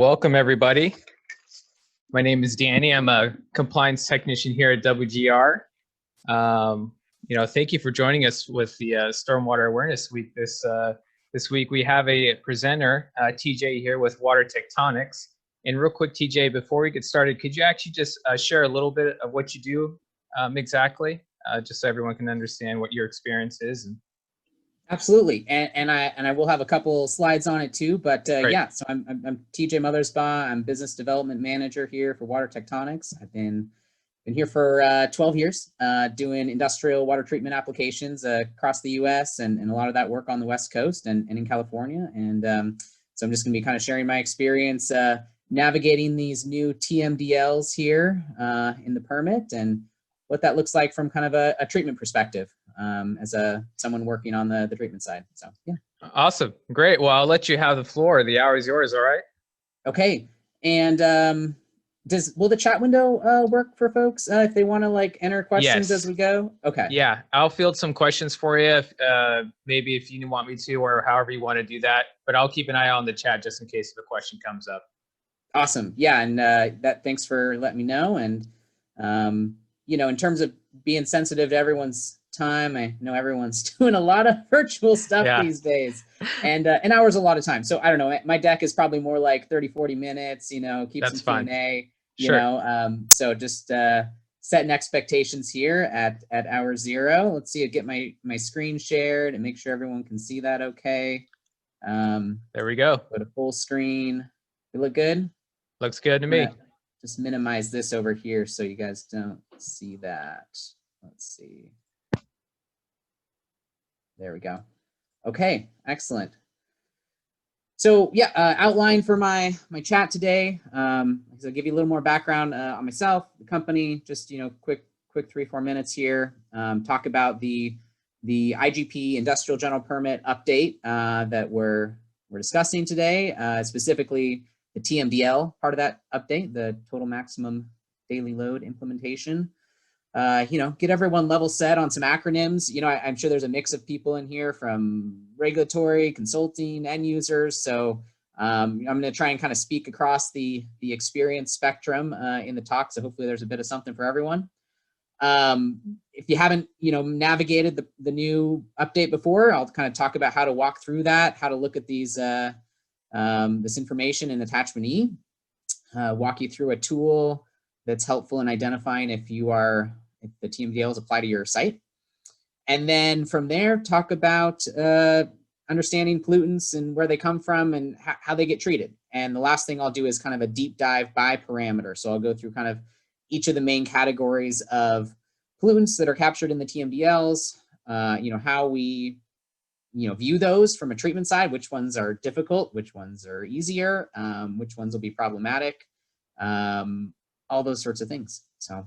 Welcome, everybody. My name is Danny. I'm a compliance technician here at WGR. Thank you for joining us with the Stormwater Awareness Week. This week we have a presenter, TJ, here with Water Tectonics. And real quick, TJ, before we get started, could you actually just share a little bit of what you do exactly, just so everyone can understand what your experience is? Absolutely, and I will have a couple slides on it too. But yeah, so I'm TJ Mothersbaugh. I'm business development manager here for Water Tectonics. I've been here for 12 years, doing industrial water treatment applications across the U.S. and a lot of that work on the West Coast and in California. And so I'm just going to be kind of sharing my experience navigating these new TMDLs here in the permit and what that looks like from kind of a treatment perspective as someone working on the treatment side. So yeah. Awesome, great. Well, I'll let you have the floor. The hour is yours. All right. Okay. And will the chat window work for folks if they want to like enter questions as we go? Okay. Yeah, I'll field some questions for you. Maybe if you want me to, or however you want to do that. But I'll keep an eye on the chat just in case if a question comes up. Awesome. Yeah, and thanks for letting me know. And in terms of being sensitive to everyone's time, I know everyone's doing a lot of virtual stuff these days, and an hour's a lot of time. So I don't know, my deck is probably more like 30-40 minutes, keep That's some Q&A, sure. So just setting expectations here at hour 0. Let's see, get my screen shared and make sure everyone can see that okay. There we go. Go to full screen. We look good? Looks good to me. Just minimize this over here so you guys don't see that. Let's see. There we go. Okay, excellent. So yeah, outline for my chat today. So I'll give you a little more background on myself, the company, just quick 3-4 minutes here. Talk about the IGP Industrial General Permit update that we're discussing today, specifically the TMDL part of that update, the total maximum daily load implementation. Get everyone level set on some acronyms. I'm sure there's a mix of people in here from regulatory, consulting, end users. So I'm going to try and kind of speak across the experience spectrum in the talk. So hopefully there's a bit of something for everyone. If you haven't, navigated the new update before, I'll kind of talk about how to walk through that, how to look at these this information in attachment E, walk you through a tool that's helpful in identifying if the TMDLs apply to your site. And then from there, talk about understanding pollutants and where they come from and how they get treated. And the last thing I'll do is kind of a deep dive by parameter. So I'll go through kind of each of the main categories of pollutants that are captured in the TMDLs, how we view those from a treatment side, which ones are difficult, which ones are easier, which ones will be problematic, all those sorts of things. So,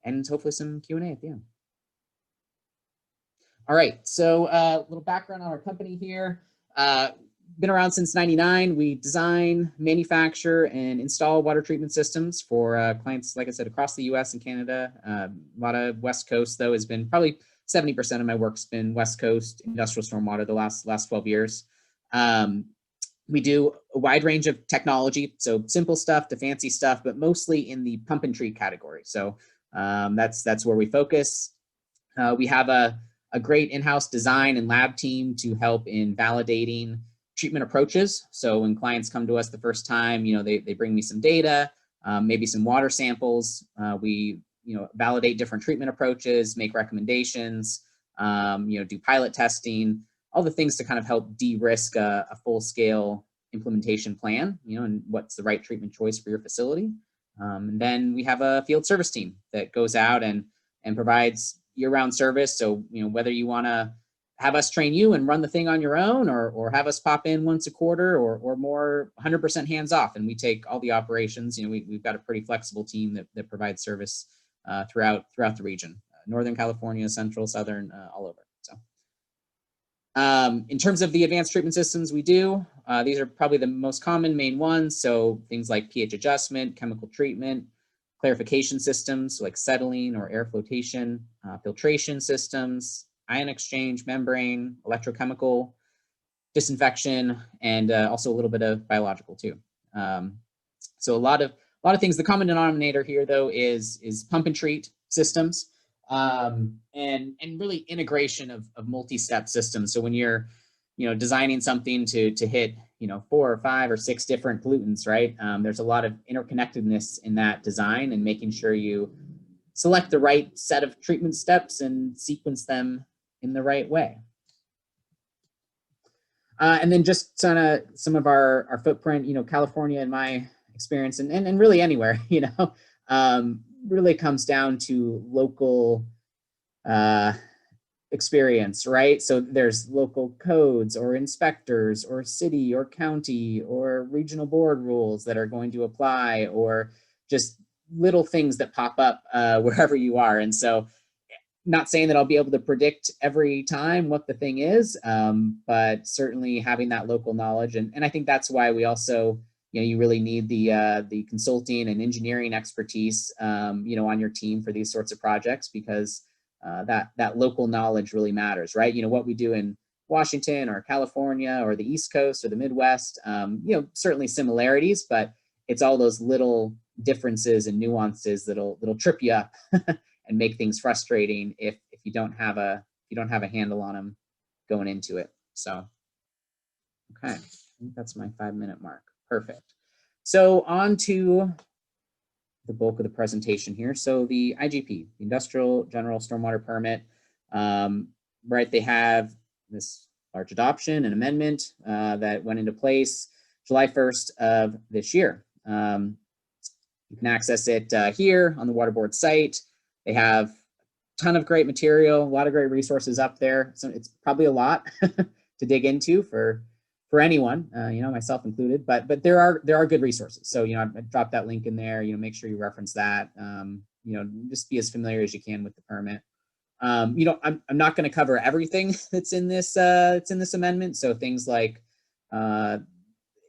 and hopefully some Q&A at the end. All right, so a little background on our company here. Been around since '99. We design, manufacture, and install water treatment systems for clients, like I said, across the US and Canada. A lot of West Coast, though, has been probably 70% of my work's been West Coast industrial stormwater the last 12 years. We do a wide range of technology, so simple stuff to fancy stuff, but mostly in the pump and treat category. So that's where we focus. We have a great in-house design and lab team to help in validating treatment approaches. So when clients come to us the first time, they bring me some data, maybe some water samples. We validate different treatment approaches, make recommendations, do pilot testing, all the things to kind of help de-risk a full-scale implementation plan, and what's the right treatment choice for your facility. And then we have a field service team that goes out and provides year-round service. So, whether you want to have us train you and run the thing on your own, or have us pop in once a quarter, or more 100% hands-off, and we take all the operations. We've got a pretty flexible team that provides service throughout the region, Northern California, Central, Southern, all over. So in terms of the advanced treatment systems we do, these are probably the most common main ones. So things like pH adjustment, chemical treatment, clarification systems like settling or air flotation, filtration systems, ion exchange, membrane, electrochemical, disinfection, and also a little bit of biological too. So a lot of things. The common denominator here, though, is pump and treat systems, and really integration of multi-step systems. So when you're designing something to hit 4 or 5 or 6 different pollutants, right? There's a lot of interconnectedness in that design, and making sure you select the right set of treatment steps and sequence them in the right way. And then just some of our footprint, California, in my experience, and really anywhere, really comes down to local experience, right? So there's local codes or inspectors or city or county or regional board rules that are going to apply, or just little things that pop up wherever you are. And so, not saying that I'll be able to predict every time what the thing is, but certainly having that local knowledge. And I think that's why we also, you really need the consulting and engineering expertise, on your team for these sorts of projects, because that local knowledge really matters, right? What we do in Washington or California or the East Coast or the Midwest, certainly similarities, but it's all those little differences and nuances that'll trip you up and make things frustrating if you don't have a handle on them going into it. So, okay, I think that's my 5-minute mark. Perfect. So on to the bulk of the presentation here. So the IGP, the Industrial General Stormwater Permit, right? They have this large adoption and amendment that went into place July 1st of this year. You can access it here on the Water Board site. They have a ton of great material, a lot of great resources up there. So it's probably a lot to dig into for anyone, myself included. But there are good resources. So I dropped that link in there. Make sure you reference that. Just be as familiar as you can with the permit. I'm not going to cover everything that's in this amendment. So things like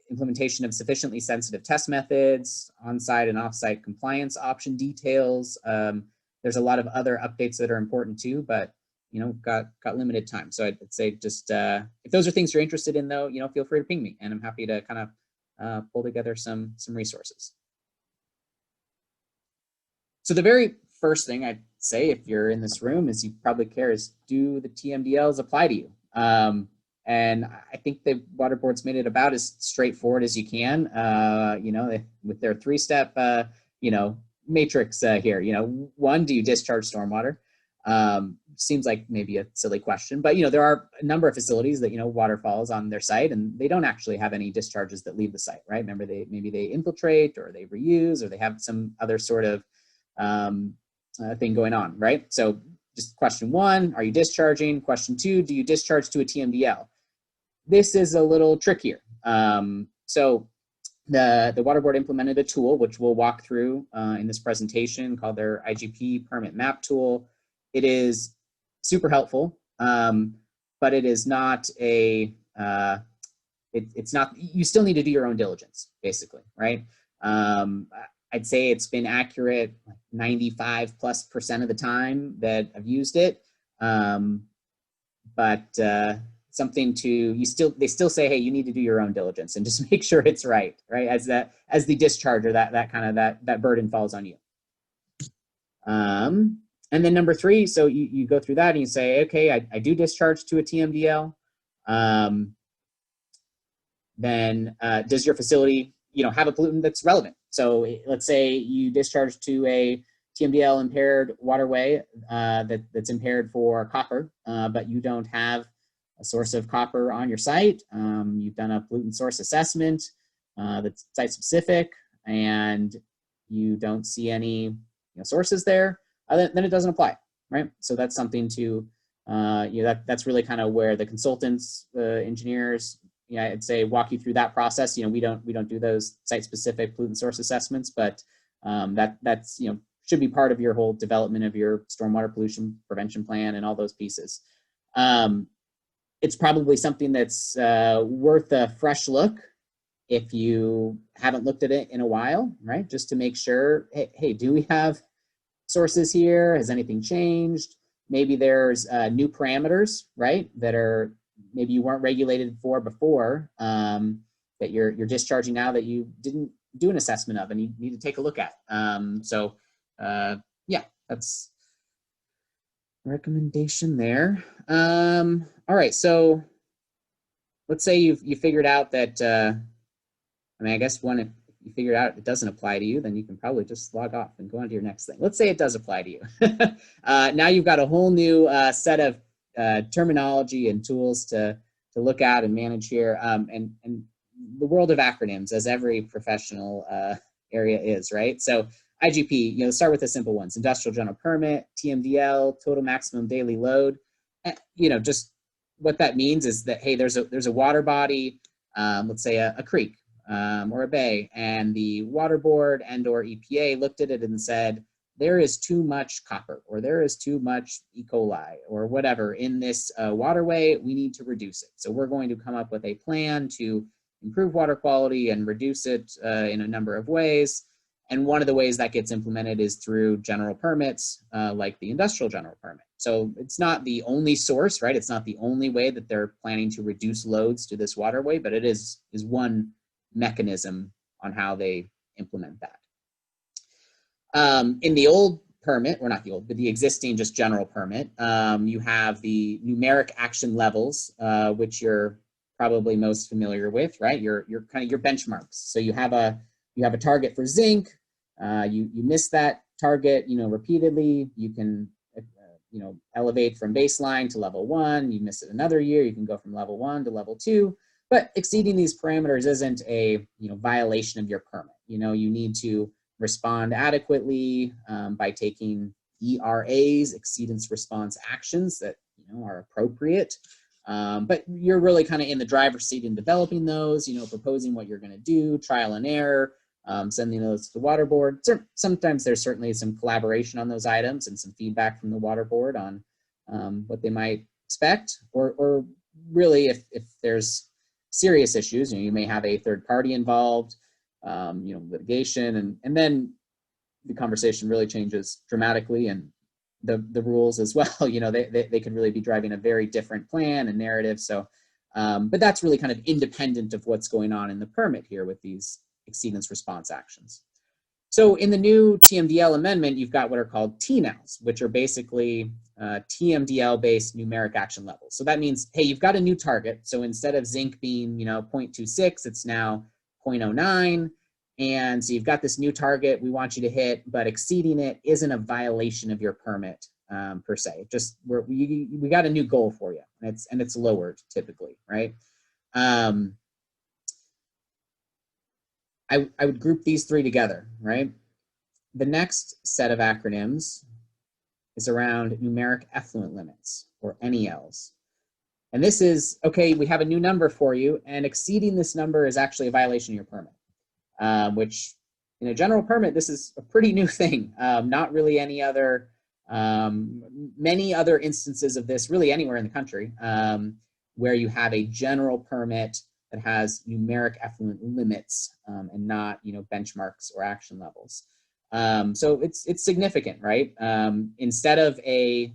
implementation of sufficiently sensitive test methods, on-site and off-site compliance option details. There's a lot of other updates that are important too, but got limited time. So I'd say just if those are things you're interested in, though, feel free to ping me, and I'm happy to kind of pull together some resources. So the very first thing I'd say, if you're in this room, is you probably care, is, do the TMDLs apply to you? And I think the Water Board's made it about as straightforward as you can, with their 3-step, matrix here. 1, do you discharge stormwater? Seems like maybe a silly question, but there are a number of facilities that water falls on their site and they don't actually have any discharges that leave the site, right? Remember, maybe they infiltrate, or they reuse, or they have some other sort of thing going on, right? So just question 1, are you discharging? Question 2, do you discharge to a TMDL? This is a little trickier. So the Water Board implemented a tool, which we'll walk through in this presentation, called their IGP Map Tool. It is super helpful, but it is not it's not, you still need to do your own diligence, basically, right? I'd say it's been accurate 95+% of the time that I've used it, but something to, they still say, hey, you need to do your own diligence and just make sure it's right? As the discharger, that burden falls on you. And then number 3, so you go through that and you say, okay, I do discharge to a TMDL. Then does your facility, have a pollutant that's relevant? So let's say you discharge to a TMDL impaired waterway that's impaired for copper, but you don't have a source of copper on your site. You've done a pollutant source assessment that's site specific, and you don't see any sources there. Then it doesn't apply, right? So that's something to, that's really kind of where the consultants, engineers, I'd say walk you through that process. We don't do those site-specific pollutant source assessments, but that's should be part of your whole development of your stormwater pollution prevention plan and all those pieces. It's probably something that's worth a fresh look if you haven't looked at it in a while, right? Just to make sure, hey, do we have sources here? Has anything changed? Maybe there's new parameters, right, that are maybe you weren't regulated for before, that that you're discharging now that you didn't do an assessment of and you need to take a look at. Yeah, that's recommendation there. All right, so let's say you figured out that, I mean, I guess if you figured out it doesn't apply to you, then you can probably just log off and go on to your next thing. Let's say it does apply to you. Now you've got a whole new set of terminology and tools to look at and manage here, and the world of acronyms, as every professional area is, right? So IGP, start with the simple ones: industrial general permit, TMDL, total maximum daily load. Just what that means is that, hey, there's a water body, let's say a creek or a bay, and the water board and/or EPA looked at it and said, there is too much copper, or there is too much E. coli, or whatever in this waterway. We need to reduce it. So we're going to come up with a plan to improve water quality and reduce it in a number of ways. And one of the ways that gets implemented is through general permits, like the industrial general permit. So it's not the only source, right? It's not the only way that they're planning to reduce loads to this waterway, but it is one mechanism on how they implement that. In the old permit, or not the old, but the existing just general permit, you have the numeric action levels, which you're probably most familiar with, right? Your kind of your benchmarks. So you have a target for zinc. You miss that target, repeatedly. You can elevate from baseline to level 1. You miss it another year, you can go from level 1 to level 2. But exceeding these parameters isn't a violation of your permit. You need to respond adequately by taking ERAs, exceedance response actions, that are appropriate. But you're really kind of in the driver's seat in developing those, proposing what you're going to do, trial and error, sending those to the water board. Sometimes there's certainly some collaboration on those items and some feedback from the water board on what they might expect, or really if there's serious issues, you may have a third party involved, litigation, and then the conversation really changes dramatically, and the rules as well. They could really be driving a very different plan and narrative. So, but that's really kind of independent of what's going on in the permit here with these exceedance response actions. So in the new TMDL amendment, you've got what are called TNALs, which are basically TMDL-based numeric action levels. So that means, hey, you've got a new target. So instead of zinc being 0.26, it's now 0.09. And so you've got this new target we want you to hit, but exceeding it isn't a violation of your permit per se. Just we got a new goal for you, and it's lowered typically, right? I would group these three together, right? The next set of acronyms is around numeric effluent limits, or NELs. And this is, okay, we have a new number for you, and exceeding this number is actually a violation of your permit, which in a general permit, this is a pretty new thing. Not really any other, many other instances of this really anywhere in the country, where you have a general permit that has numeric effluent limits and not benchmarks or action levels. So it's significant, right? Instead of a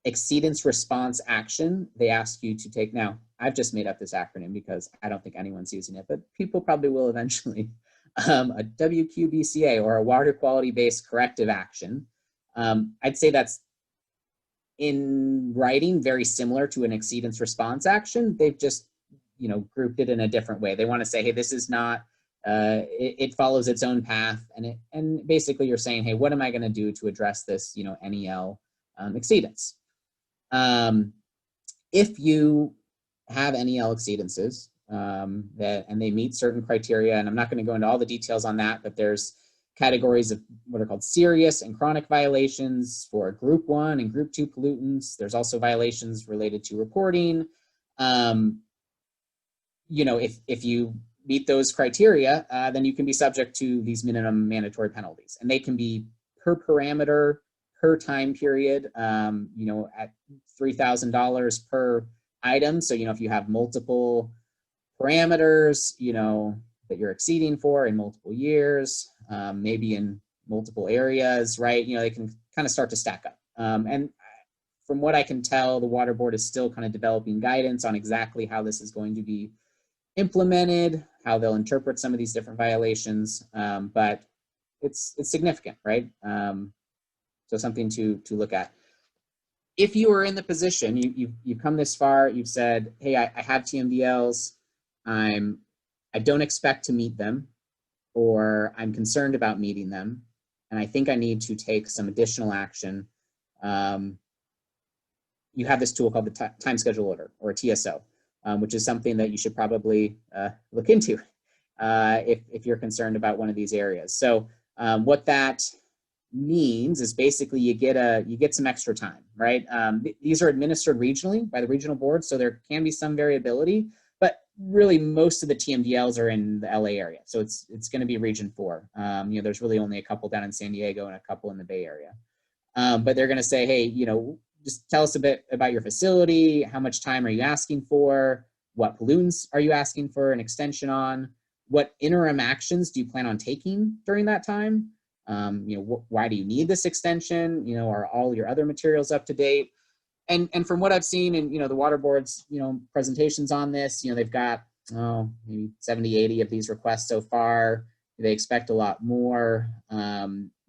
exceedance response action, they ask you to take, now I've just made up this acronym because I don't think anyone's using it, but people probably will eventually, a WQBCA, or a water quality based corrective action. I'd say that's in writing very similar to an exceedance response action. They've just grouped it in a different way. They want to say, hey, this is not, it follows its own path, and basically you're saying, hey, what am I going to do to address this NEL exceedance? If you have NEL exceedances and they meet certain criteria, and I'm not going to go into all the details on that, but there's categories of what are called serious and chronic violations for group 1 and group 2 pollutants. There's also violations related to reporting. If you meet those criteria, then you can be subject to these minimum mandatory penalties, and they can be per parameter, per time period, at $3,000 per item. So, if you have multiple parameters, that you're exceeding for in multiple years, maybe in multiple areas, right? They can kind of start to stack up. And from what I can tell, the water board is still kind of developing guidance on exactly how this is going to be implemented, how they'll interpret some of these different violations, but it's significant, right? So something to look at. If you are in the position, you've come this far, you've said, hey, I have TMDLs, I don't expect to meet them, or I'm concerned about meeting them, and I think I need to take some additional action. You have this tool called the time schedule order, or a TSO, which is something that you should probably look into if you're concerned about one of these areas. So what that means is basically you get some extra time, right? These are administered regionally by the regional board, so there can be some variability, but really most of the TMDLs are in the LA area, so it's going to be region 4. You know, there's really only a couple down in San Diego and a couple in the Bay Area, but they're going to say, hey, you know, just tell us a bit about your facility. How much time are you asking for? What pollutants are you asking for an extension on? What interim actions do you plan on taking during that time? You know, why do you need this extension? You know, are all your other materials up to date? And from what I've seen in, you know, the water board's, you know, presentations on this, you know, they've got, maybe 70, 80 of these requests so far. They expect a lot more.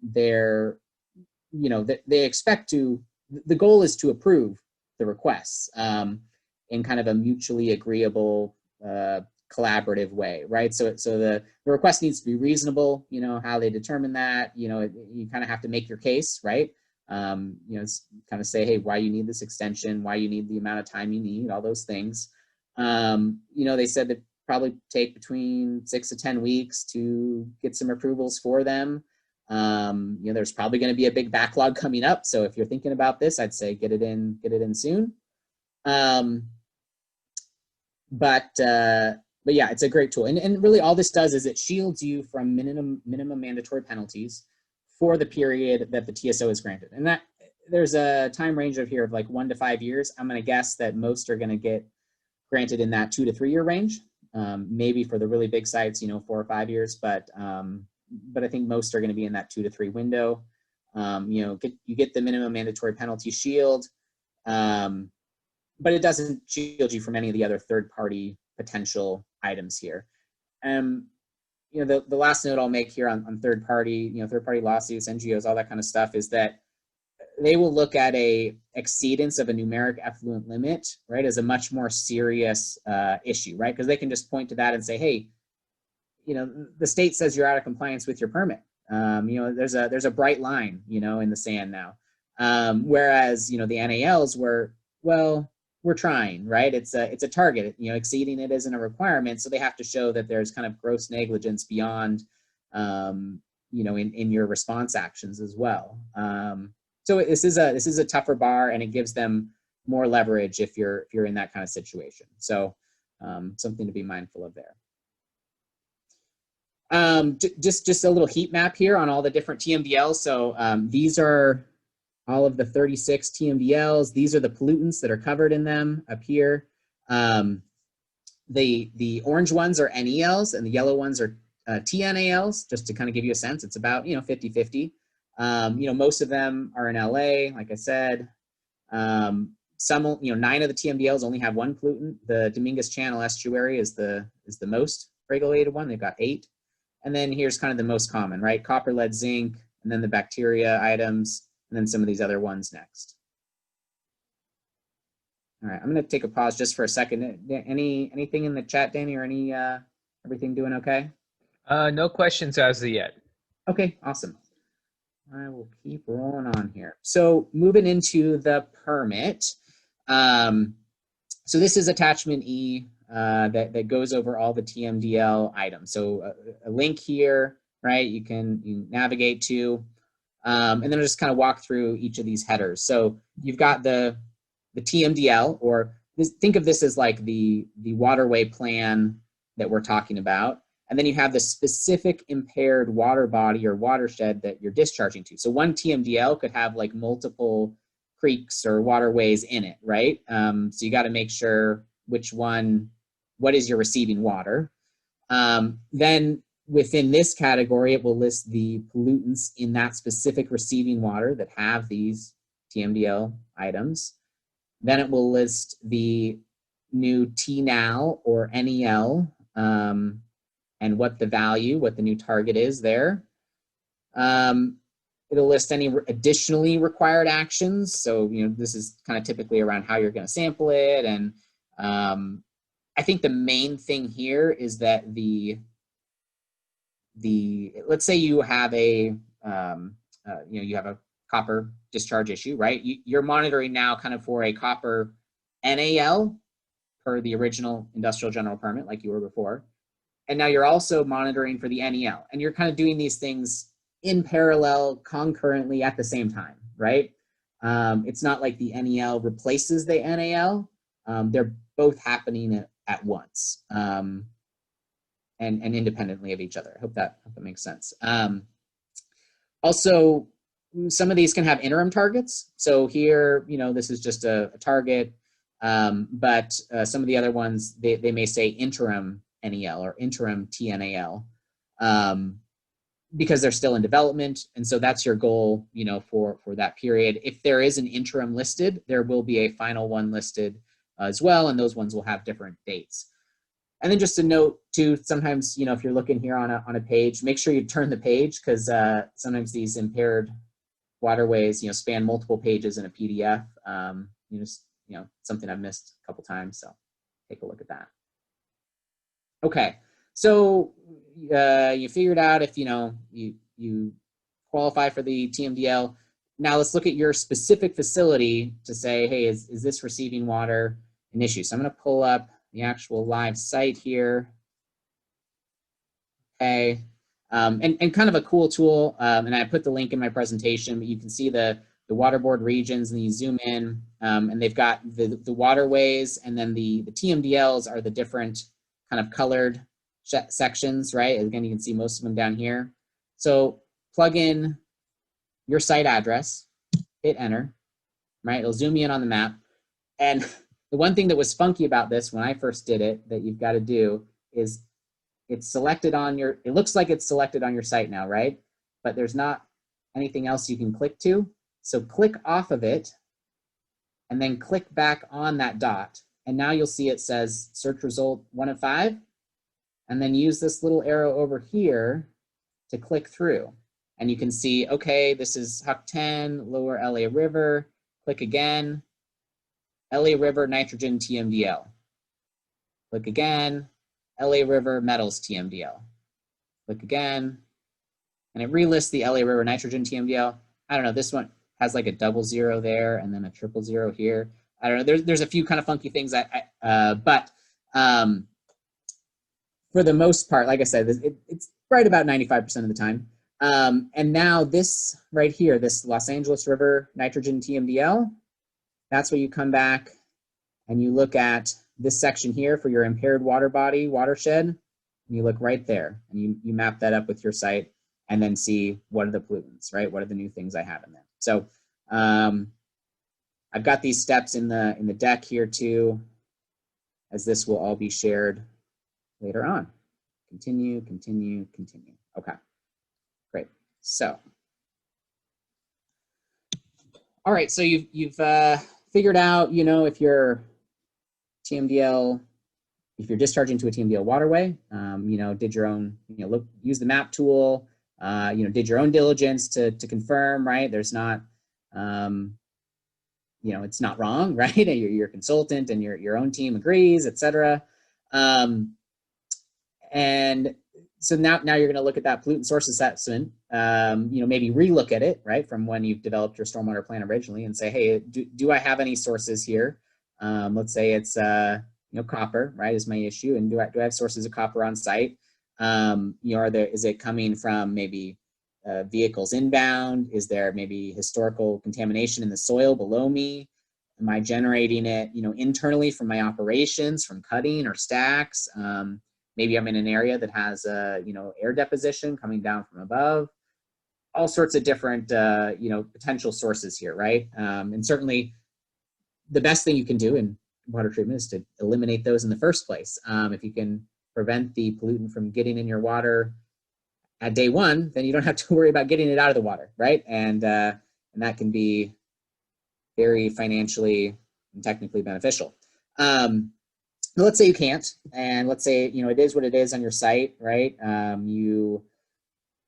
They're, you know, they expect to, the goal is to approve the requests in kind of a mutually agreeable, collaborative way, right? So the request needs to be reasonable, you know, how they determine that, you know, you kind of have to make your case, right? You know, kind of say, hey, why you need this extension, why you need the amount of time you need, all those things. You know, they said that probably take between 6 to 10 weeks to get some approvals for them. You know, there's probably going to be a big backlog coming up. So if you're thinking about this, I'd say get it in soon. But yeah, it's a great tool. And really all this does is it shields you from minimum mandatory penalties for the period that the TSO is granted. And that there's a time range of here of like 1 to 5 years. I'm going to guess that most are going to get granted in that 2 to 3 year range. Maybe for the really big sites, you know, 4 or 5 years, but I think most are going to be in that 2 to 3 window. You know, you get the minimum mandatory penalty shield, but it doesn't shield you from any of the other third-party potential items here. You know, the last note I'll make here on third-party, you know, third-party lawsuits, NGOs, all that kind of stuff is that they will look at a exceedance of a numeric effluent limit, right, as a much more serious issue, right? Because they can just point to that and say, hey, you know, the state says you're out of compliance with your permit. You know, there's a bright line, you know, in the sand now. Whereas, you know, the NALs were, well, we're trying, right? It's a target, you know, exceeding it isn't a requirement. So they have to show that there's kind of gross negligence beyond, you know, in your response actions as well. So this is a tougher bar, and it gives them more leverage if you're in that kind of situation. So something to be mindful of there. Just a little heat map here on all the different TMDLs. So these are all of the 36 TMDLs. These are the pollutants that are covered in them up here. The orange ones are NELs and the yellow ones are TNALs, just to kind of give you a sense. It's about, you know, 50-50. You know, most of them are in LA, like I said. Some, you know, 9 of the TMDLs only have 1 pollutant. The Dominguez Channel estuary is the most regulated one. They've got 8. And then here's kind of the most common, right? Copper, lead, zinc, and then the bacteria items, and then some of these other ones next. All right, I'm going to take a pause just for a second. Anything in the chat, Danny, or everything doing okay? No questions as of yet. Okay, awesome. I will keep rolling on here. So moving into the permit. So this is attachment E that goes over all the TMDL items. So a link here, right? You can navigate to, and then I'll just kind of walk through each of these headers. So you've got the TMDL, or think of this as like the waterway plan that we're talking about. And then you have the specific impaired water body or watershed that you're discharging to. So one TMDL could have like multiple creeks or waterways in it, right? So you got to make sure what is your receiving water. Then within this category, it will list the pollutants in that specific receiving water that have these TMDL items. Then it will list the new TNAL or NEL and what the value, what the new target is there. It'll list any additionally required actions. So, you know, this is kind of typically around how you're going to sample it. And I think the main thing here is that let's say you have a, you have a copper discharge issue, right? You're monitoring now kind of for a copper NAL per the original industrial general permit like you were before. And now you're also monitoring for the NEL, and you're kind of doing these things in parallel, concurrently at the same time, right? It's not like the NEL replaces the NAL. They're both happening at once and independently of each other. I hope that makes sense. Also, some of these can have interim targets. So here, you know, this is just a target, but some of the other ones, they may say interim NEL or interim TNAL because they're still in development. And so that's your goal, you know, for that period. If there is an interim listed, there will be a final one listed as well. And those ones will have different dates. And then just a note too, sometimes, you know, if you're looking here on a page, make sure you turn the page because sometimes these impaired waterways, you know, span multiple pages in a PDF. You know, something I've missed a couple times, so take a look at that. Okay, so you figured out if, you know, you qualify for the TMDL. Now let's look at your specific facility to say, hey, is this receiving water an issue? So I'm going to pull up the actual live site here. Okay, and kind of a cool tool, and I put the link in my presentation, but you can see the water board regions, and you zoom in, and they've got the waterways, and then the TMDLs are the different kind of colored sections, right? Again, you can see most of them down here. So plug in your site address, hit enter, right? It'll zoom you in on the map. And the one thing that was funky about this when I first did it that you've got to do is it's selected on your, it looks like it's selected on your site now, right? But there's not anything else you can click to. So click off of it and then click back on that dot. And now you'll see it says search result 1 of 5. And then use this little arrow over here to click through. And you can see, okay, this is Huck 10, Lower LA River. Click again, LA River nitrogen TMDL. Click again, LA River metals TMDL. Click again, and it relists the LA River nitrogen TMDL. I don't know, this one has like a 00 there and then a 000 here. I don't know, there's a few kind of funky things, but for the most part, like I said, it's right about 95% of the time. And now this right here, this Los Angeles River nitrogen TMDL, that's where you come back and you look at this section here for your impaired water body watershed, and you look right there and you map that up with your site and then see what are the pollutants, right? What are the new things I have in there? So I've got these steps in the deck here too, as this will all be shared later on. Continue, continue, continue. Okay, great. So, all right, so you've figured out, you know, if you're TMDL, if you're discharging to a TMDL waterway, you know, did your own, you know, use the map tool, you know, did your own diligence to confirm, right? There's not, you know, it's not wrong, right? Your consultant and your own team agrees, et cetera. And so now you're going to look at that pollutant source assessment, you know, maybe relook at it, right, from when you've developed your stormwater plan originally and say, hey, do I have any sources here? Let's say it's, you know, copper, right, is my issue. And do I have sources of copper on site? You know, is it coming from maybe vehicles inbound? Is there maybe historical contamination in the soil below me? Am I generating it, you know, internally from my operations, from cutting or stacks? Maybe I'm in an area that has, you know, air deposition coming down from above. All sorts of different, you know, potential sources here, right? And certainly the best thing you can do in water treatment is to eliminate those in the first place. If you can prevent the pollutant from getting in your water at day one, then you don't have to worry about getting it out of the water, right? And that can be very financially and technically beneficial. But let's say you can't, and let's say, you know, it is what it is on your site, right?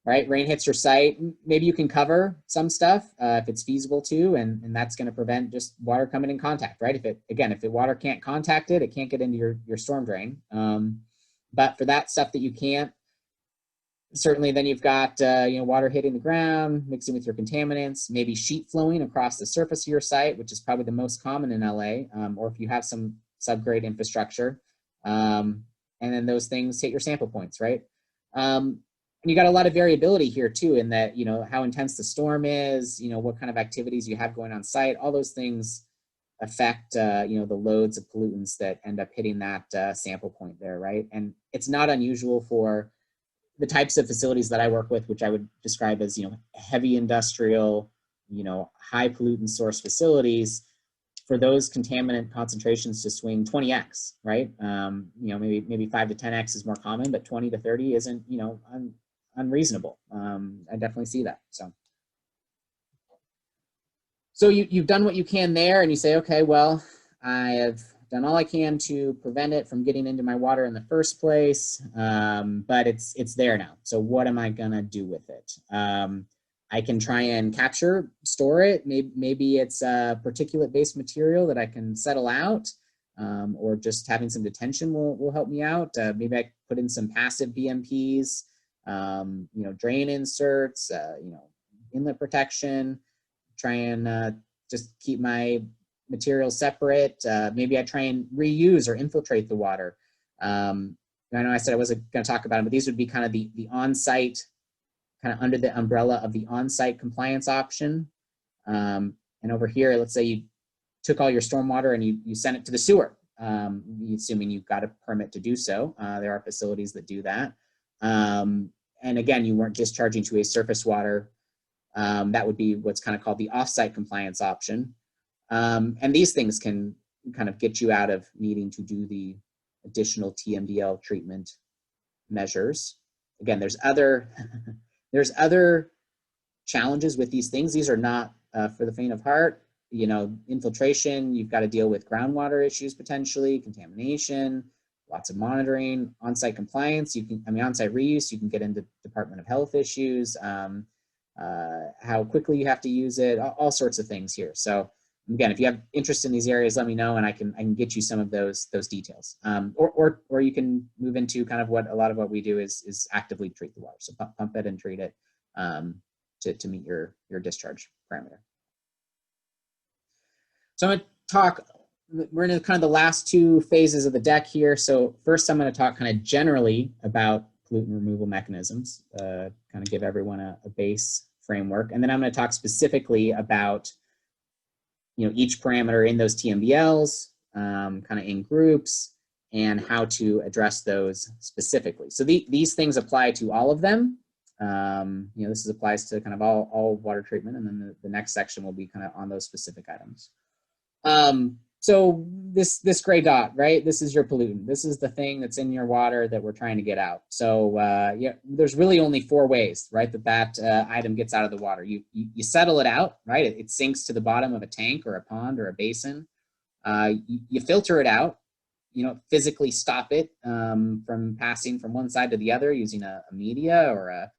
Rain hits your site, maybe you can cover some stuff if it's feasible to, and that's going to prevent just water coming in contact, right? If the water can't contact it, it can't get into your storm drain. But for that stuff that you can't, certainly then you've got you know, water hitting the ground, mixing with your contaminants, maybe sheet flowing across the surface of your site, which is probably the most common in LA, or if you have some subgrade infrastructure, and then those things hit your sample points, right? And you got a lot of variability here too, in that, you know, how intense the storm is, you know, what kind of activities you have going on site, all those things affect, you know, the loads of pollutants that end up hitting that sample point there, right? And it's not unusual for the types of facilities that I work with, which I would describe as, you know, heavy industrial, you know, high pollutant source facilities, for those contaminant concentrations to swing 20x, right? You know, maybe 5 to 10x is more common, but 20 to 30 isn't, you know, unreasonable. I definitely see that. So you've done what you can there, and you say, okay, well, I have done all I can to prevent it from getting into my water in the first place, but it's there now. So what am I gonna do with it? I can try and capture, store it. Maybe it's a particulate-based material that I can settle out, or just having some detention will help me out. Maybe I put in some passive BMPs, you know, drain inserts, you know, inlet protection, try and just keep my materials separate. Maybe I try and reuse or infiltrate the water. I know I said I wasn't going to talk about them, but these would be kind of the on-site, kind of under the umbrella of the on-site compliance option. And over here, let's say you took all your stormwater and you sent it to the sewer, assuming you've got a permit to do so. There are facilities that do that. And again, you weren't discharging to a surface water. That would be what's kind of called the off-site compliance option. And these things can kind of get you out of needing to do the additional TMDL treatment measures. Again, there's other challenges with these things. These are not for the faint of heart. You know, infiltration, you've got to deal with groundwater issues potentially, contamination, lots of monitoring, on-site compliance. On-site reuse, you can get into Department of Health issues, how quickly you have to use it, all sorts of things here. So again, if you have interest in these areas, let me know, and I can get you some of those details. Or you can move into kind of what a lot of what we do is actively treat the water. So pump it and treat it to meet your discharge parameter. So I'm going to talk, we're in kind of the last two phases of the deck here. So first I'm going to talk kind of generally about pollutant removal mechanisms, kind of give everyone a base framework. And then I'm going to talk specifically about, you know, each parameter in those TMDLs, kind of in groups, and how to address those specifically. So these things apply to all of them. You know, this applies to kind of all water treatment, and then the next section will be kind of on those specific items. So this gray dot, right? This is your pollutant. This is the thing that's in your water that we're trying to get out. So yeah, there's really only 4 ways, right, that item gets out of the water. You settle it out, right? It sinks to the bottom of a tank or a pond or a basin. You filter it out. You know, physically stop it from passing from one side to the other using a media or a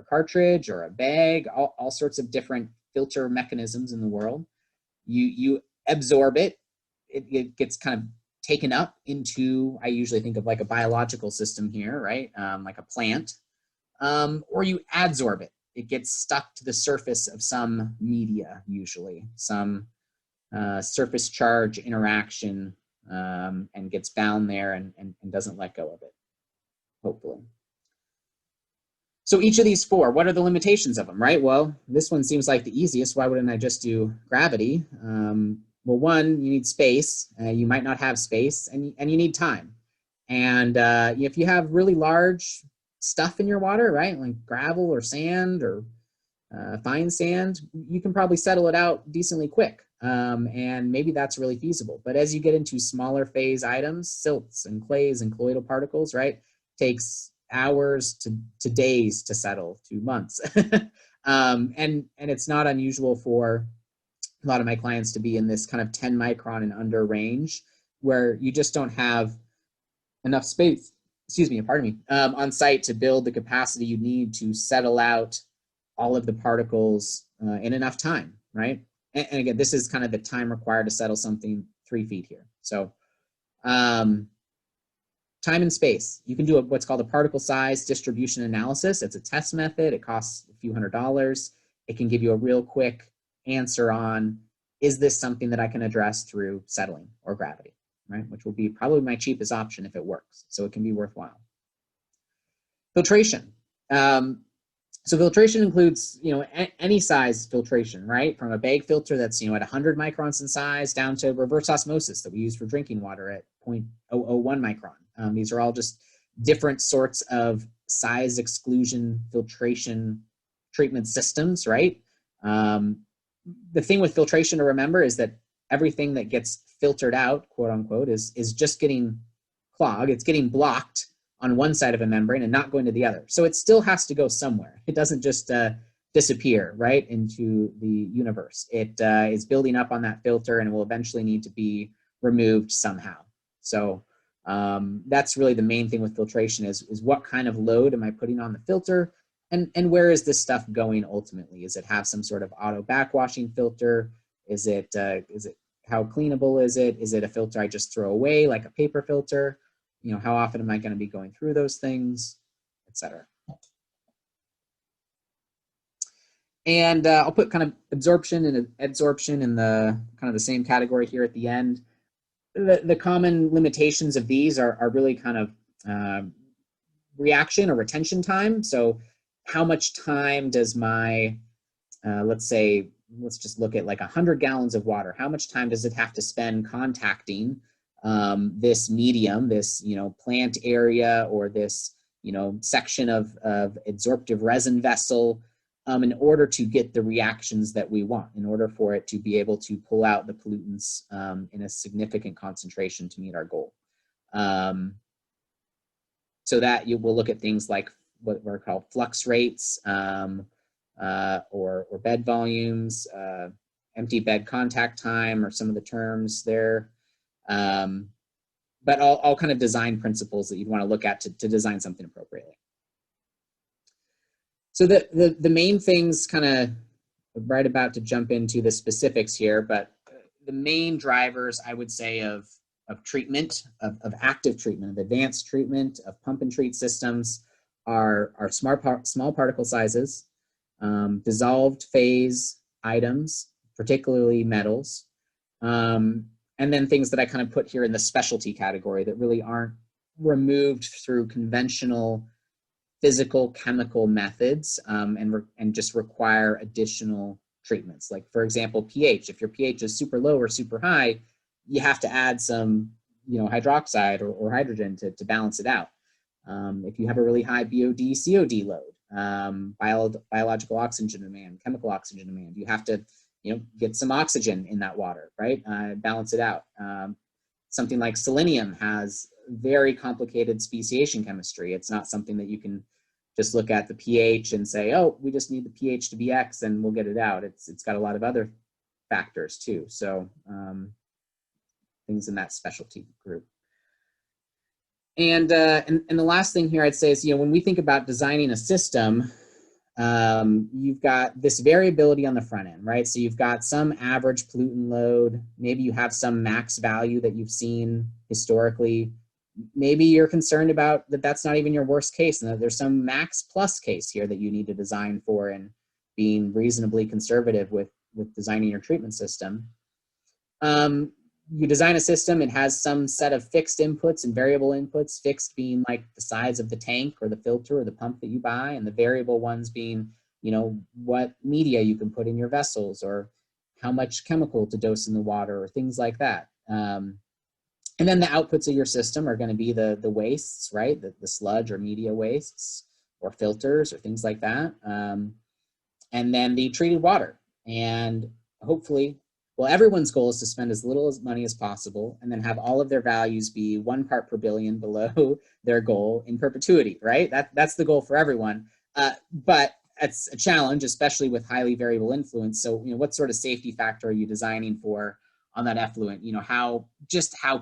cartridge or a bag. All sorts of different filter mechanisms in the world. You absorb it. It gets kind of taken up into, I usually think of like a biological system here, right? Like a plant, or you adsorb it. It gets stuck to the surface of some media, usually some surface charge interaction, and gets bound there and doesn't let go of it, hopefully. So each of these 4, what are the limitations of them, right? Well, this one seems like the easiest. Why wouldn't I just do gravity? Well, one, you need space. You might not have space, and you need time. And if you have really large stuff in your water, right, like gravel or sand or fine sand, you can probably settle it out decently quick. And maybe that's really feasible. But as you get into smaller phase items, silts and clays and colloidal particles, right, takes hours to days to settle, to months. And it's not unusual for a lot of my clients to be in this kind of 10 micron and under range, where you just don't have enough space, excuse me, pardon me, on site to build the capacity you need to settle out all of the particles in enough time, right? And again, this is kind of the time required to settle something 3 feet here. So time and space. You can do what's called a particle size distribution analysis. It's a test method. It costs a few $100s. It can give you a real quick answer on, is this something that I can address through settling or gravity, right? Which will be probably my cheapest option if it works. So it can be worthwhile. Filtration. So filtration includes, any size filtration, right? From a bag filter that's, at 100 microns in size down to reverse osmosis that we use for drinking water at 0.001 micron. These are all just different sorts of size exclusion filtration treatment systems, right? The thing with filtration to remember is that everything that gets filtered out, quote unquote, is just getting clogged. It's getting blocked on one side of a membrane and not going to the other. So it still has to go somewhere. It doesn't just disappear right into the universe. It is building up on that filter and will eventually need to be removed somehow. So that's really the main thing with filtration is what kind of load am I putting on the filter, and where is this stuff going ultimately? Is it have some sort of auto backwashing filter? Is it how cleanable is it? Is it a filter I just throw away like a paper filter? How often am I going to be going through those things, etc. And I'll put kind of absorption and adsorption in the kind of the same category here at the end. The common limitations of these are really kind of reaction or retention time. So how much time does my, let's just look at like 100 gallons of water. How much time does it have to spend contacting this medium, this, plant area, or this, section of adsorptive resin vessel in order to get the reactions that we want, in order for it to be able to pull out the pollutants in a significant concentration to meet our goal. So that we'll look at things like what are called flux rates or bed volumes, empty bed contact time, or some of the terms there. But all kind of design principles that you'd want to look at to design something appropriately. So the main things, kind of right about to jump into the specifics here, but the main drivers I would say of treatment, of active treatment, of advanced treatment, of pump and treat systems are small particle sizes, dissolved phase items, particularly metals, and then things that I kind of put here in the specialty category that really aren't removed through conventional physical chemical methods and just require additional treatments. Like, for example, pH. If your pH is super low or super high, you have to add some hydroxide or hydrogen to balance it out. If you have a really high BOD, COD load, biological oxygen demand, chemical oxygen demand, you have to get some oxygen in that water, right? Balance it out. Something like selenium has very complicated speciation chemistry. It's not something that you can just look at the pH and say, oh, we just need the pH to be X and we'll get it out. It's got a lot of other factors too. So things in that specialty group. And the last thing here I'd say is, when we think about designing a system, you've got this variability on the front end, right? So you've got some average pollutant load. Maybe you have some max value that you've seen historically. Maybe you're concerned about that's not even your worst case, and that there's some max plus case here that you need to design for, and being reasonably conservative with designing your treatment system. You design a system, it has some set of fixed inputs and variable inputs, fixed being like the size of the tank or the filter or the pump that you buy, and the variable ones being, what media you can put in your vessels, or how much chemical to dose in the water, or things like that. And then the outputs of your system are going to be the wastes, right? The sludge or media wastes, or filters, or things like that. And then the treated water. And hopefully, well, everyone's goal is to spend as little money as possible and then have all of their values be 1 part per billion below their goal in perpetuity, right? That's the goal for everyone. But it's a challenge, especially with highly variable influence. So, what sort of safety factor are you designing for on that effluent? How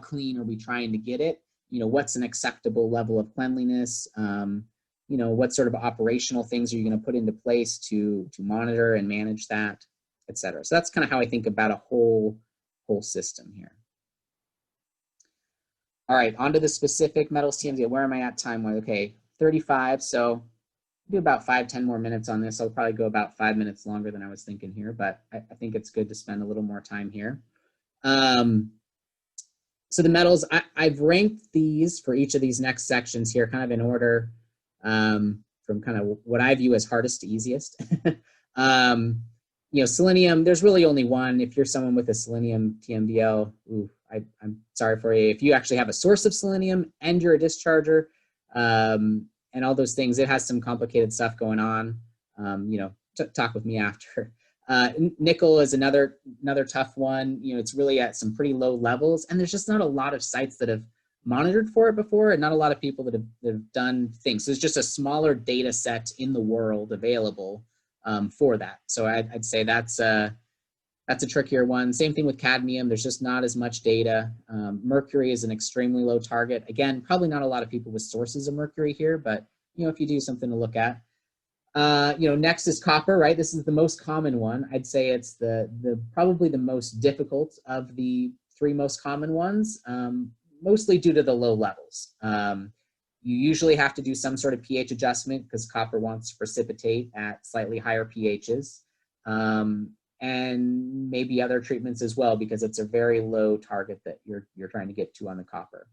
clean are we trying to get it? you know, what's an acceptable level of cleanliness? You know, what sort of operational things are you going to put into place to monitor and manage that, et cetera. So that's kind of how I think about a whole system here. All right, on to the specific metals TMDL. Where am I at time-wise? Okay, 35. So I'll do about 5-10 more minutes on this. I'll probably go about 5 minutes longer than I was thinking here, but I think it's good to spend a little more time here. So the metals, I've ranked these for each of these next sections here, kind of in order from kind of what I view as hardest to easiest. You know, selenium, there's really only one. If you're someone with a selenium TMDL, ooh, I'm sorry for you. If you actually have a source of selenium and you're a discharger and all those things, it has some complicated stuff going on. You know, talk with me after. Nickel is another tough one. You know, it's really at some pretty low levels, and there's just not a lot of sites that have monitored for it before, and not a lot of people that have done things. So there's just a smaller data set in the world available for that. So I'd say that's a trickier one. Same thing with cadmium. There's just not as much data. Mercury is an extremely low target. Again, probably not a lot of people with sources of mercury here, but you know, if you do, something to look at. You know, next is copper, right? This is the most common one. I'd say it's probably the most difficult of the three most common ones, mostly due to the low levels. You usually have to do some sort of pH adjustment because copper wants to precipitate at slightly higher pHs, and maybe other treatments as well because it's a very low target that you're trying to get to on the copper.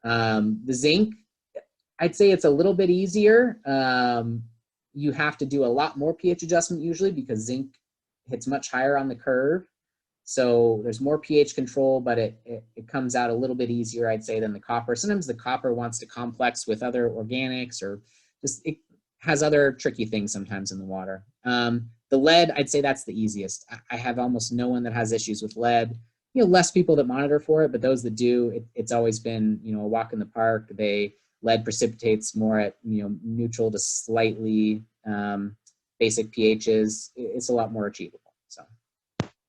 The zinc, I'd say it's a little bit easier. You have to do a lot more pH adjustment usually because zinc hits much higher on the curve. So there's more pH control, but it comes out a little bit easier, I'd say, than the copper. Sometimes the copper wants to complex with other organics, or just it has other tricky things sometimes in the water. The lead, I'd say that's the easiest. I have almost no one that has issues with lead. You know, less people that monitor for it, but those that do, it's always been, you know, a walk in the park. Lead precipitates more at, you know, neutral to slightly basic pHs. It's a lot more achievable. So,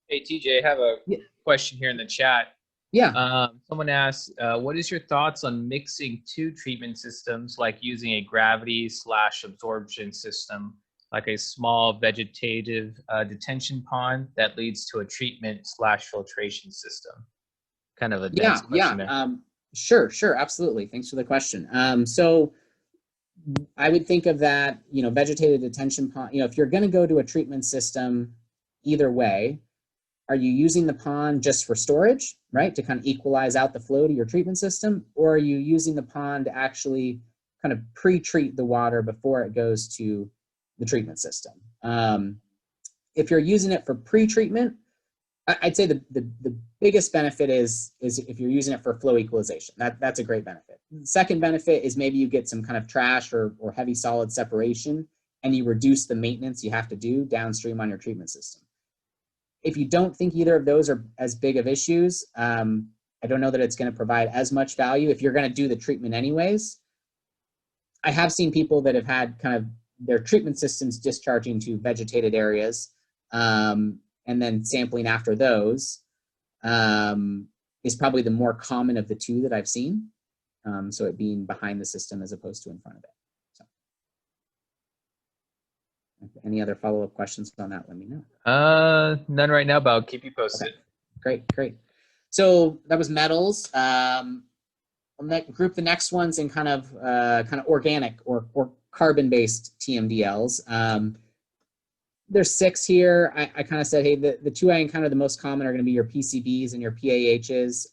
hey TJ, I have a question here in the chat. Yeah. Someone asked, what is your thoughts on mixing two treatment systems, like using a gravity/absorption system, like a small vegetative detention pond that leads to a treatment/filtration system? Kind of a dense question there. Sure, absolutely. Thanks for the question. So I would think of that, you know, vegetative detention pond, you know, if you're going to go to a treatment system, either way, are you using the pond just for storage, right, to kind of equalize out the flow to your treatment system, or are you using the pond to actually kind of pre-treat the water before it goes to the treatment system? If you're using it for pre-treatment, I'd say the biggest benefit is if you're using it for flow equalization. That's a great benefit. The second benefit is maybe you get some kind of trash or heavy solid separation, and you reduce the maintenance you have to do downstream on your treatment system. If you don't think either of those are as big of issues, I don't know that it's going to provide as much value if you're going to do the treatment anyways. I have seen people that have had kind of their treatment systems discharging to vegetated areas, and then sampling after those is probably the more common of the two that I've seen. So it being behind the system as opposed to in front of it. So, any other follow-up questions on that, let me know. None right now, but I'll keep you posted. Okay. Great. So that was metals. I'll group the next ones in kind of organic or carbon-based TMDLs. There's 6 here. I kind of said, hey, the two I encounter the most common are going to be your PCBs and your PAHs.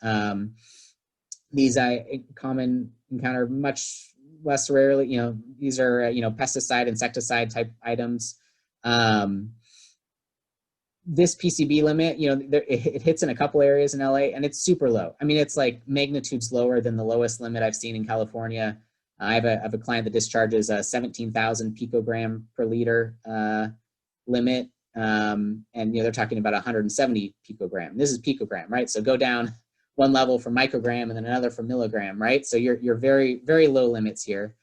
These I encounter much less rarely. You know, these are pesticide, insecticide type items. This PCB limit, it hits in a couple areas in LA, and it's super low. I mean, it's like magnitudes lower than the lowest limit I've seen in California. I have a client that discharges a 17,000 picogram per liter limit, and they're talking about 170 picogram. This is picogram, right? So go down one level from microgram and then another from milligram, right? So you're very, very low limits here.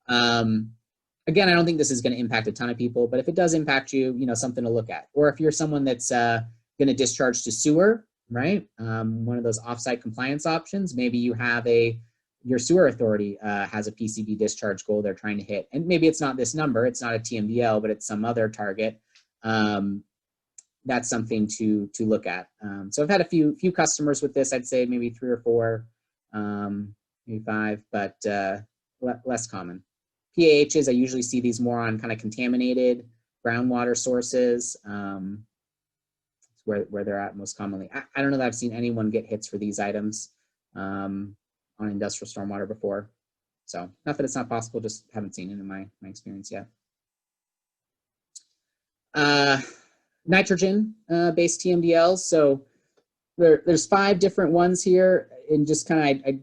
Again, I don't think this is going to impact a ton of people, but if it does impact you, something to look at. Or if you're someone that's going to discharge to sewer, right? One of those offsite compliance options, maybe you have a your sewer authority has a PCB discharge goal they're trying to hit, and maybe it's not this number, it's not a TMDL, but it's some other target. That's something to look at. So I've had a few customers with this. I'd say maybe 3 or 4, maybe 5, but less common. PAHs, I usually see these more on kind of contaminated groundwater sources. Where they're at most commonly. I don't know that I've seen anyone get hits for these items on industrial stormwater before. So not that it's not possible, just haven't seen it in my experience yet. Nitrogen based TMDLs. So there's 5 different ones here, and just kind of I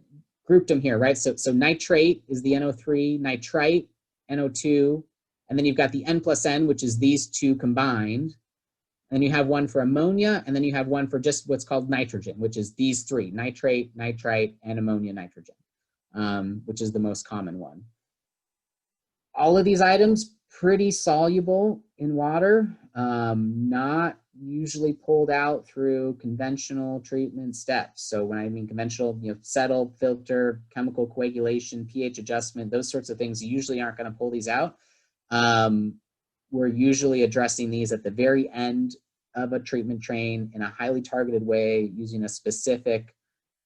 grouped them here, right? So nitrate is the NO3, nitrite, NO2, and then you've got the N plus N, which is these 2 combined. And then you have one for ammonia, and then you have one for just what's called nitrogen, which is these 3, nitrate, nitrite, and ammonia nitrogen, which is the most common one. All of these items pretty soluble in water, not usually pulled out through conventional treatment steps. So when I mean conventional, settle, filter, chemical coagulation, pH adjustment, those sorts of things, you usually aren't going to pull these out. We're usually addressing these at the very end of a treatment train in a highly targeted way, using a specific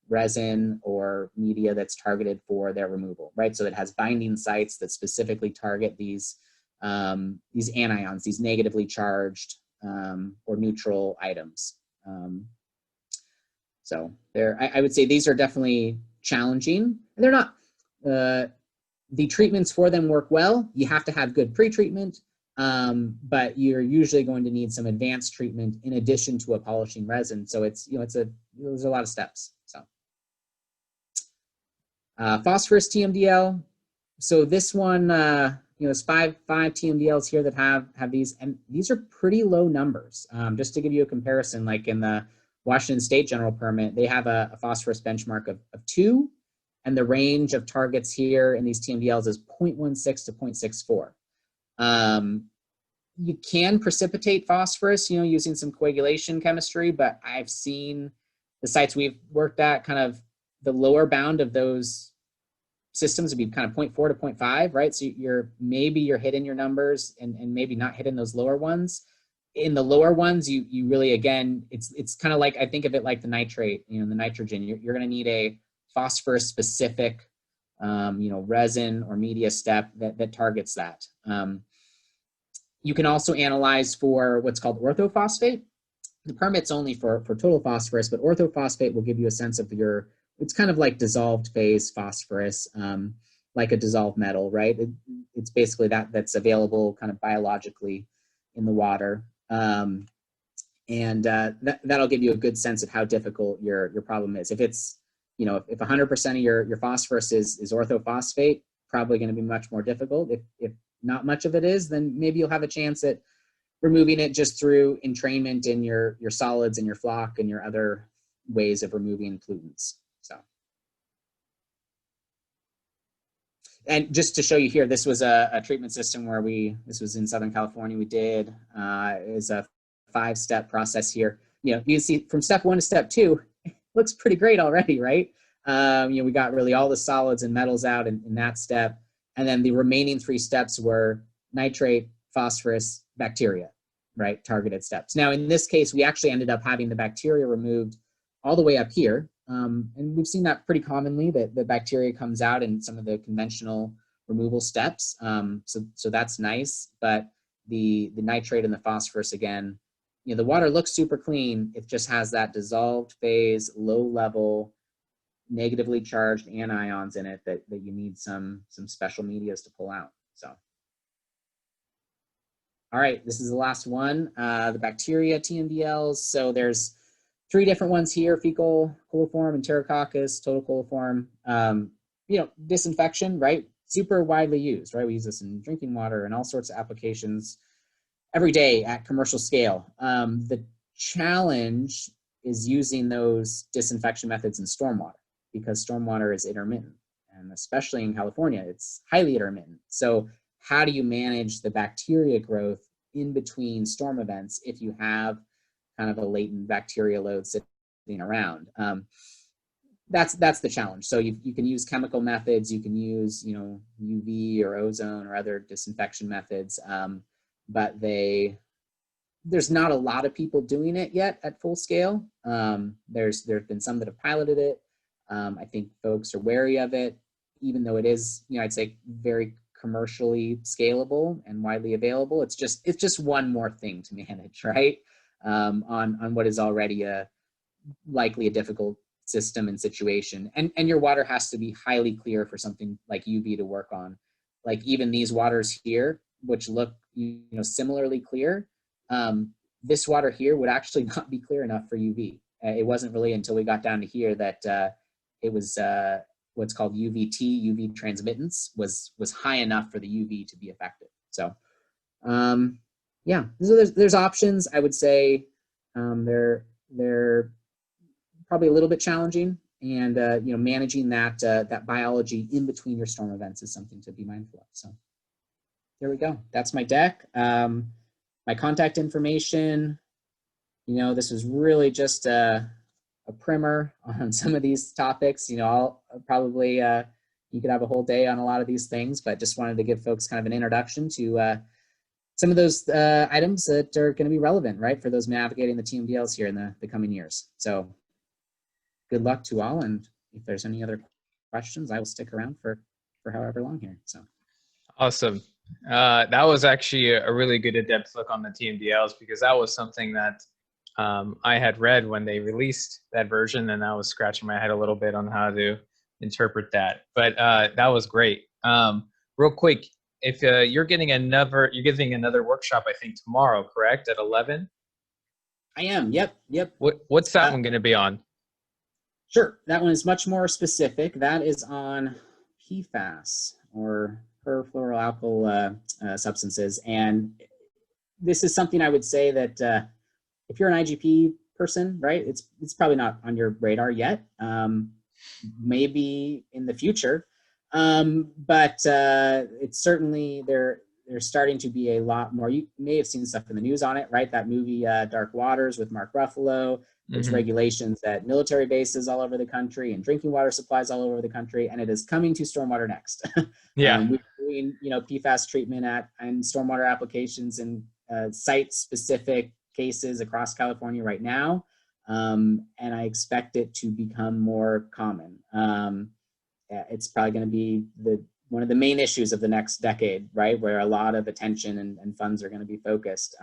resin or media that's targeted for their removal, right? So it has binding sites that specifically target these anions, these negatively charged or neutral items. So I would say these are definitely challenging. They're not, the treatments for them work well. You have to have good pre-treatment, but you're usually going to need some advanced treatment in addition to a polishing resin. So it's, there's a lot of steps. So phosphorus TMDL. So this one, there's five TMDLs here that have these, and these are pretty low numbers. Just to give you a comparison, like in the Washington State General Permit, they have a phosphorus benchmark of 2, and the range of targets here in these TMDLs is 0.16 to 0.64. You can precipitate phosphorus, using some coagulation chemistry, but I've seen the sites we've worked at, kind of the lower bound of those systems would be kind of 0.4 to 0.5, right? So you're hitting your numbers and maybe not hitting those lower ones. In the lower ones, you really, again, it's kind of like, I think of it like the nitrate, the nitrogen. You're going to need a phosphorus specific, resin or media step that targets that. You can also analyze for what's called orthophosphate. The permit's only for total phosphorus, but orthophosphate will give you a sense of it's kind of like dissolved phase phosphorus, like a dissolved metal, right? It's basically that's available kind of biologically in the water. That'll give you a good sense of how difficult your problem is. If it's, if 100% of your phosphorus is orthophosphate, probably going to be much more difficult. If not much of it is, then maybe you'll have a chance at removing it just through entrainment in your solids and your flock and your other ways of removing pollutants. So, and just to show you here, this was a treatment system where this was in Southern California. We did is a 5-step process here. You can see from step 1 to step 2, it looks pretty great already, right? We got really all the solids and metals out in that step. And then the remaining 3 steps were nitrate, phosphorus, bacteria, right? Targeted steps. Now, in this case, we actually ended up having the bacteria removed all the way up here. And we've seen that pretty commonly, that the bacteria comes out in some of the conventional removal steps. So that's nice. But the nitrate and the phosphorus, again, the water looks super clean. It just has that dissolved phase, low level, negatively charged anions in it that you need some special medias to pull out. So, all right, this is the last one, the bacteria TMDLs. So there's 3 different ones here: fecal coliform, enterococcus, total coliform. Disinfection, right? Super widely used, right? We use this in drinking water and all sorts of applications every day at commercial scale. The challenge is using those disinfection methods in stormwater, because stormwater is intermittent, and especially in California, it's highly intermittent. So how do you manage the bacteria growth in between storm events if you have kind of a latent bacteria load sitting around? that's the challenge. So you can use chemical methods, you can use, you know, UV or ozone or other disinfection methods, but there's not a lot of people doing it yet at full scale. There's been some that have piloted it. I think folks are wary of it, even though it is, you know, I'd say very commercially scalable and widely available. It's just one more thing to manage, right? On what is already likely a difficult system and situation. And your water has to be highly clear for something like UV to work on. Like even these waters here, which look, you know, similarly clear, this water here would actually not be clear enough for UV. It wasn't really until we got down to here that it was what's called UVT, UV transmittance, was high enough for the UV to be effective. So yeah, so there's options. I would say they're probably a little bit challenging, and you know, managing that biology in between your storm events is something to be mindful of. So there we go. That's my deck. My contact information. You know, this was really just a primer on some of these topics. You know, I'll probably you could have a whole day on a lot of these things, but just wanted to give folks kind of an introduction to some of those items that are going to be relevant, right, for those navigating the TMDLs here in the coming years. So good luck to all, and if there's any other questions, I will stick around for however long here. So Awesome. That was actually a really good in-depth look on the TMDLs, because that was something that I had read when they released that version, and I was scratching my head a little bit on how to interpret that. But that was great. Real quick, if you're giving another workshop, I think tomorrow, correct, at 11? I am. Yep. What's that one going to be on? Sure. That one is much more specific. That is on PFAS, or perfluoroalkyl substances. And this is something I would say that if you're an IGP person, right, it's probably not on your radar yet. Maybe in the future, but it's certainly there's starting to be a lot more. You may have seen stuff in the news on it, right? That movie Dark Waters with Mark Ruffalo. There's regulations at military bases all over the country and drinking water supplies all over the country, and it is coming to stormwater next. Yeah, we're doing, you know, PFAS treatment and stormwater applications in site-specific cases across California right now, and I expect it to become more common. It's probably going to be one of the main issues of the next decade, right, where a lot of attention and funds are going to be focused.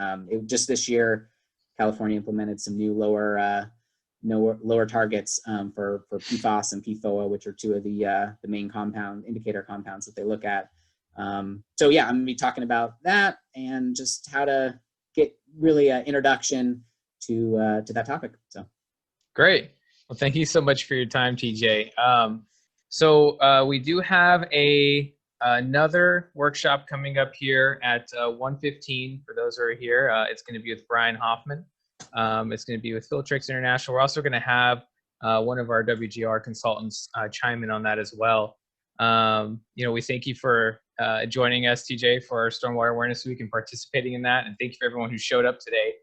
Just this year, California implemented some new lower targets for PFOS and PFOA, which are two of the main indicator compounds that they look at. So yeah, I'm going to be talking about that and just how to get really an introduction to that topic. So great. Well, thank you so much for your time, TJ. So we do have another workshop coming up here at 1:15 for those who are here. It's going to be with Brian Hoffman. It's going to be with Filtrix International. We're also going to have one of our WGR consultants chime in on that as well. You know, we thank you for joining us, TJ, for our Stormwater Awareness Week and participating in that. And thank you for everyone who showed up today.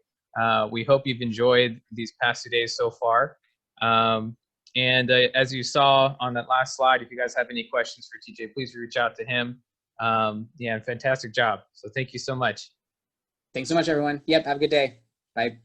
We hope you've enjoyed these past 2 days so far. And as you saw on that last slide, if you guys have any questions for TJ, please reach out to him. Yeah, fantastic job. So thank you so much. Thanks so much, everyone. Yep, have a good day. Bye.